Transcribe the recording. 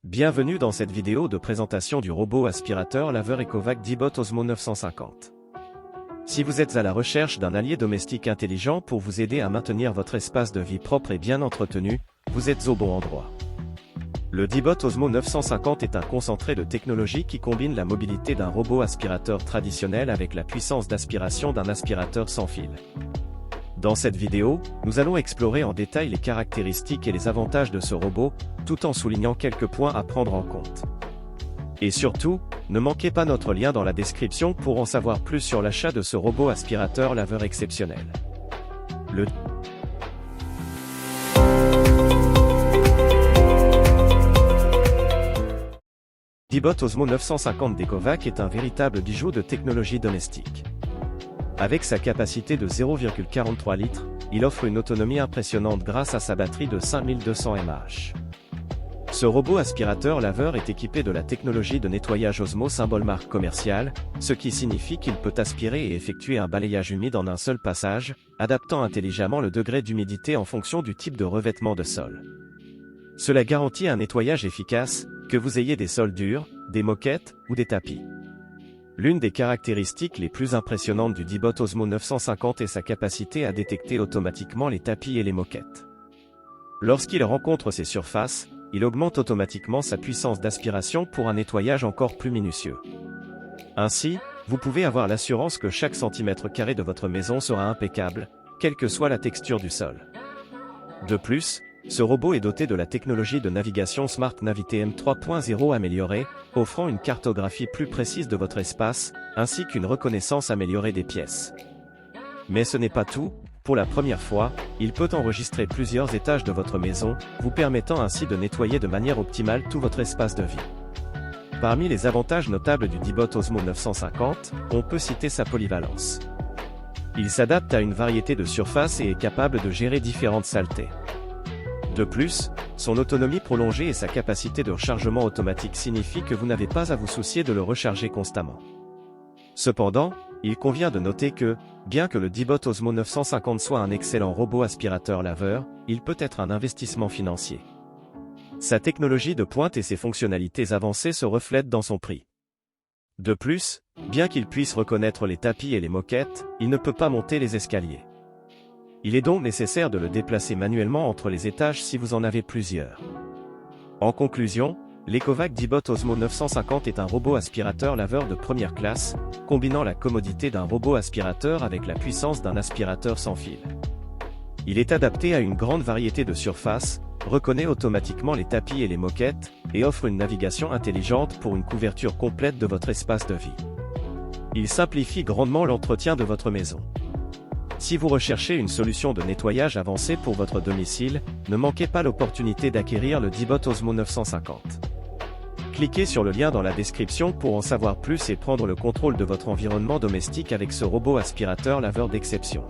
Bienvenue dans cette vidéo de présentation du robot aspirateur laveur Ecovac Dibot Osmo 950. Si vous êtes à la recherche d'un allié domestique intelligent pour vous aider à maintenir votre espace de vie propre et bien entretenu, vous êtes au bon endroit. Le Dibot Osmo 950 est un concentré de technologie qui combine la mobilité d'un robot aspirateur traditionnel avec la puissance d'aspiration d'un aspirateur sans fil. Dans cette vidéo, nous allons explorer en détail les caractéristiques et les avantages de ce robot, tout en soulignant quelques points à prendre en compte. Et surtout, ne manquez pas notre lien dans la description pour en savoir plus sur l'achat de ce robot aspirateur laveur exceptionnel. Le Dibot Osmo 950 d'Ecovac est un véritable bijou de technologie domestique. Avec sa capacité de 0,43 litres, il offre une autonomie impressionnante grâce à sa batterie de 5200 mAh. Ce robot aspirateur laveur est équipé de la technologie de nettoyage Osmo symbole marque commerciale, ce qui signifie qu'il peut aspirer et effectuer un balayage humide en un seul passage, adaptant intelligemment le degré d'humidité en fonction du type de revêtement de sol. Cela garantit un nettoyage efficace, que vous ayez des sols durs, des moquettes ou des tapis. L'une des caractéristiques les plus impressionnantes du Dibot Osmo 950 est sa capacité à détecter automatiquement les tapis et les moquettes. Lorsqu'il rencontre ces surfaces, il augmente automatiquement sa puissance d'aspiration pour un nettoyage encore plus minutieux. Ainsi, vous pouvez avoir l'assurance que chaque centimètre carré de votre maison sera impeccable, quelle que soit la texture du sol. De plus, ce robot est doté de la technologie de navigation Smart Navitm 3.0 améliorée, offrant une cartographie plus précise de votre espace, ainsi qu'une reconnaissance améliorée des pièces. Mais ce n'est pas tout, pour la première fois, il peut enregistrer plusieurs étages de votre maison, vous permettant ainsi de nettoyer de manière optimale tout votre espace de vie. Parmi les avantages notables du Dibot Osmo 950, on peut citer sa polyvalence. Il s'adapte à une variété de surfaces et est capable de gérer différentes saletés. De plus, son autonomie prolongée et sa capacité de rechargement automatique signifient que vous n'avez pas à vous soucier de le recharger constamment. Cependant, il convient de noter que, bien que le Dibot Osmo 950 soit un excellent robot aspirateur laveur, il peut être un investissement financier. Sa technologie de pointe et ses fonctionnalités avancées se reflètent dans son prix. De plus, bien qu'il puisse reconnaître les tapis et les moquettes, il ne peut pas monter les escaliers. Il est donc nécessaire de le déplacer manuellement entre les étages si vous en avez plusieurs. En conclusion, l'Ecovac Dibot Osmo 950 est un robot aspirateur laveur de première classe, combinant la commodité d'un robot aspirateur avec la puissance d'un aspirateur sans fil. Il est adapté à une grande variété de surfaces, reconnaît automatiquement les tapis et les moquettes, et offre une navigation intelligente pour une couverture complète de votre espace de vie. Il simplifie grandement l'entretien de votre maison. Si vous recherchez une solution de nettoyage avancée pour votre domicile, ne manquez pas l'opportunité d'acquérir le Dibot Osmo 950. Cliquez sur le lien dans la description pour en savoir plus et prendre le contrôle de votre environnement domestique avec ce robot aspirateur laveur d'exception.